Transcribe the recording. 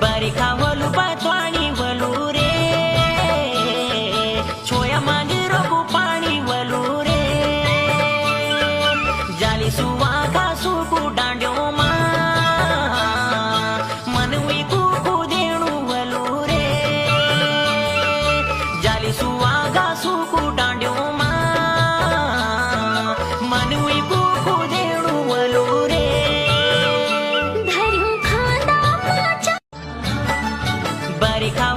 बरिखा वलु पाचवाणी वलु रे छोया मांगे रोगु पाणी वलु रे जाली सुवा घासु कु डांड्यो मा मनवी कुकु देणु वलु रे जाली सुवा घासु कु डांड्यो मा मनवी कुकु देणु वलु रे बरिखा